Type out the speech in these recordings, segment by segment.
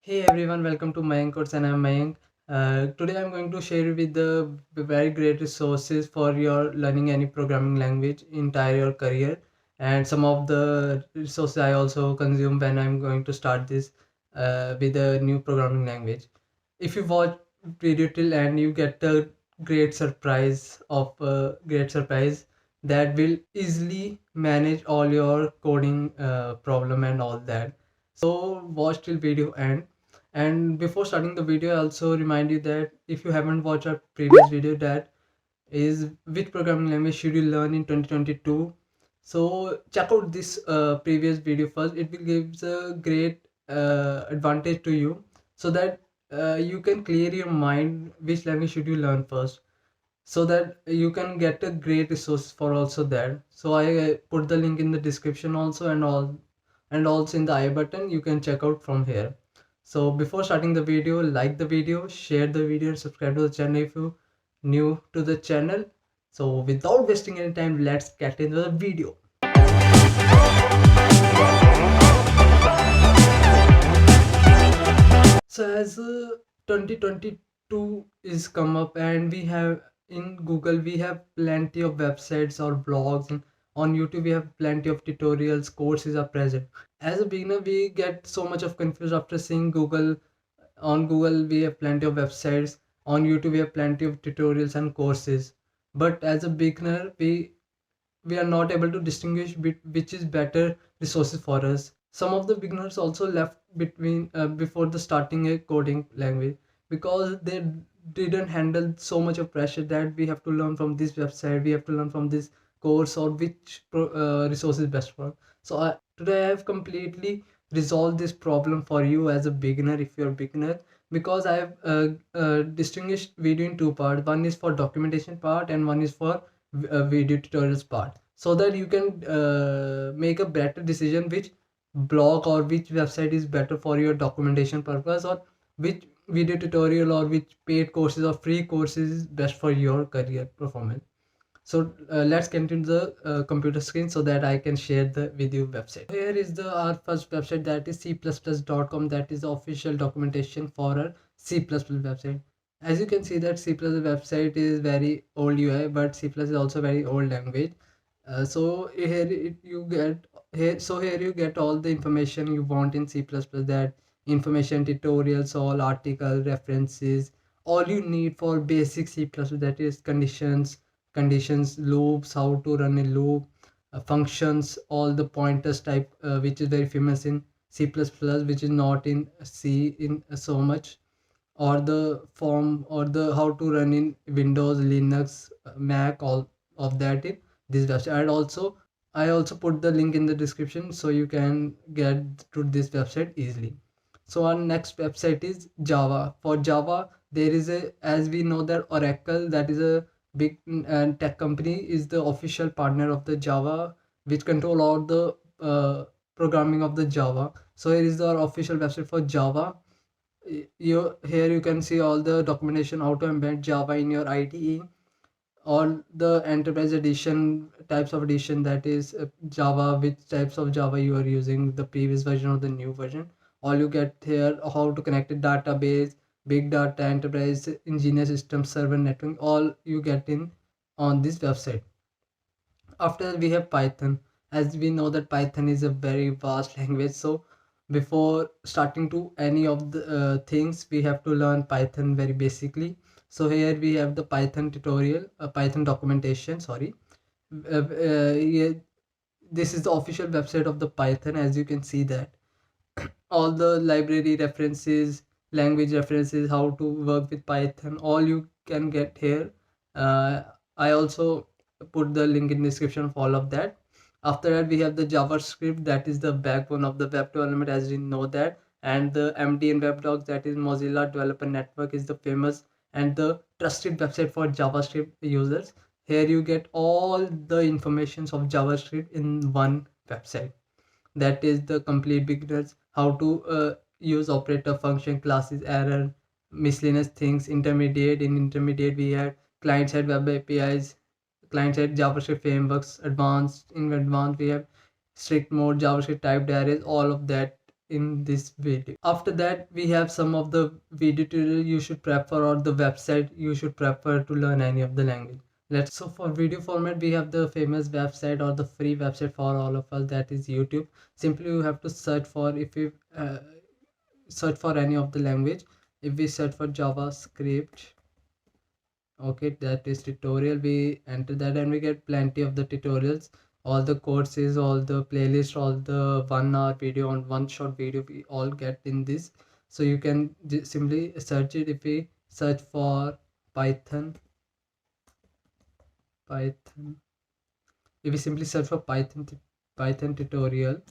Hey everyone, welcome to Mayank Course and I'm Mayank. Today I'm going to share with the very great resources for your learning any programming language entire your career, and some of the resources I also consume when I'm going to start this with a new programming language. If you watch video till end, you get a great surprise that will easily manage all your coding problem and all that. So watch till video end. And before starting the video, I also remind you that if you haven't watched our previous video, that is which programming language should you learn in 2022. So check out this previous video first. It will give a great advantage to you, so that you can clear your mind which language should you learn first, so that you can get a great resource for also that. So I put the link in the description also, and also in the I button. You can check out from here. So before starting the video, like the video, share the video, and subscribe to the channel if you new to the channel. So without wasting any time, let's get into the video. So as 2022 is come up, and we have in Google we have plenty of websites or blogs, and on YouTube we have plenty of tutorials, courses are present. As a beginner, we get so much of confused after seeing Google. On Google we have plenty of websites, on YouTube we have plenty of tutorials and courses, but as a beginner we are not able to distinguish which is better resources for us. Some of the beginners also left between before the starting a coding language, because they didn't handle so much of pressure that we have to learn from this website, we have to learn from this course, or which resource is best for. So today I have completely resolved this problem for you as a beginner, if you're a beginner, because I have distinguished video in two parts. One is for documentation part and one is for video tutorials part, so that you can make a better decision which blog or which website is better for your documentation purpose, or which video tutorial or which paid courses or free courses is best for your career performance. So let's get into the computer screen so that I can share the video website. Here is the our first website, that is c++.com. That is the official documentation for our C++ website. As you can see that C++ website is very old UI, but C++ is also very old language. So here you get here you get all the information you want in C++, that information, tutorials, all article references, all you need for basic C++, that is conditions, loops, how to run a loop, functions, all the pointers type, which is very famous in C++, which is not in C in so much, or the form, or the how to run in Windows, Linux, Mac, all of that in this website. And also I also put the link in the description so you can get to this website easily. So our next website is Java. For Java, there is a, as we know that Oracle, that is a big tech company, is the official partner of the Java, which control all the programming of the Java. So here is our official website for Java. You here you can see all the documentation how to embed Java in your IDE, all the enterprise edition, types of edition, that is Java, which types of Java you are using, the previous version or the new version. All you get here, how to connect a database, big data, enterprise, engineer system, server network, all you get in on this website. After that we have Python. As we know that Python is a very vast language, so before starting to any of the things, we have to learn Python very basically. So here we have the Python tutorial, Python documentation, sorry. Yeah, this is the official website of the Python. As you can see that all the library references, language references, how to work with Python, all you can get here. I also put the link in description of all of that. After that we have the JavaScript, that is the backbone of the web development, as we know that. And the MDN WebDocs, that is Mozilla Developer Network, is the famous and the trusted website for JavaScript users. Here you get all the informations of JavaScript in one website. That is the complete beginners, how to use operator, function, classes, error, miscellaneous things. Intermediate, in intermediate we have client side web APIs, client side JavaScript frameworks. Advanced, in advanced we have strict mode, JavaScript typed arrays, all of that in this video. After that, we have some of the video tutorial you should prefer, or the website you should prefer to learn any of the language. So for video format, we have the famous website or the free website for all of us, that is YouTube. Simply you have to search for, if you search for any of the language. If we search for JavaScript, okay, that is tutorial, we enter that and we get plenty of the tutorials, all the courses, all the playlist, all the 1 hour video and one short video, we all get in this. So you can simply search it. If we search for python python if we simply search for python tutorial,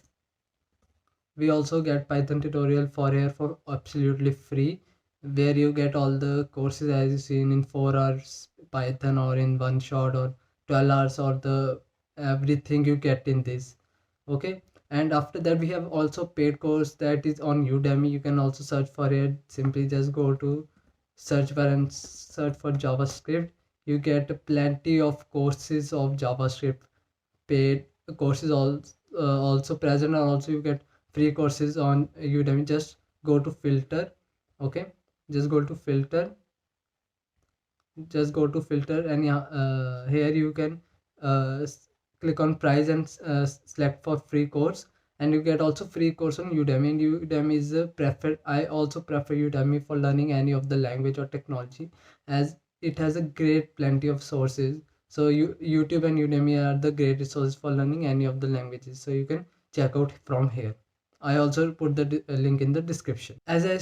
we also get python tutorial for here for absolutely free, where you get all the courses as you seen in 4 hours python, or in one shot, or 12 hours, or the everything you get in this. Okay, and after that we have also paid course that is on Udemy. You can also search for it. Simply just go to search bar and search for JavaScript. You get plenty of courses of JavaScript, paid courses also present, and also you get free courses on Udemy. Just go to filter. Okay, just go to filter and here you can click on price and select for free course, and you get also free course on Udemy. And Udemy is a preferred. I also prefer Udemy for learning any of the language or technology, as it has a great plenty of sources. So YouTube and Udemy are the great resources for learning any of the languages, so you can check out from here. I also put the link in the description. As I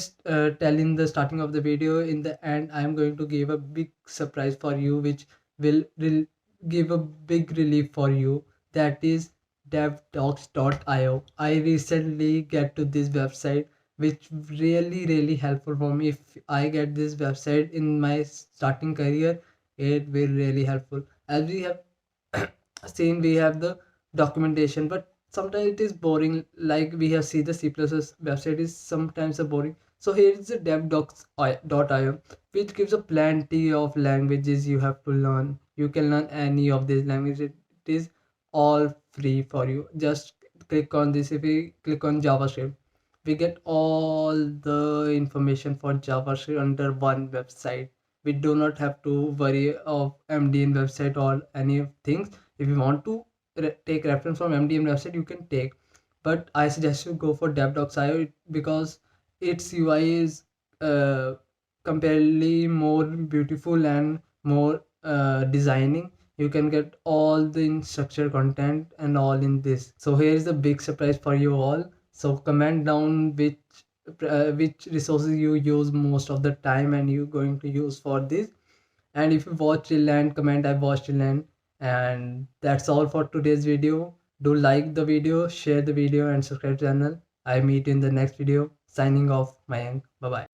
tell in the starting of the video, in the end I am going to give a big surprise for you, which will give a big relief for you. That is devdocs.io. I recently get to this website, which really helpful for me. If I get this website in my starting career, it will really helpful. As we have seen, we have the documentation, but sometimes it is boring. Like we have seen the C++ website is sometimes a boring. So here is the devdocs.io, which gives a plenty of languages you have to learn. You can learn any of these languages. It is all free for you. Just click on this. If we click on JavaScript, we get all the information for JavaScript under one website. We do not have to worry of MDN website or any of things. If you want to take reference from MDN website, you can take, but I suggest you go for devdocs.io, because its UI is comparatively more beautiful and more designing. You can get all the structured content and all in this. So here is the big surprise for you all. So comment down which resources you use most of the time and you going to use for this. And if you watch till end, comment I watched till end. And that's all for today's video. Do like the video, share the video, and subscribe to the channel. I meet you in the next video. Signing off, Mayank. Bye bye.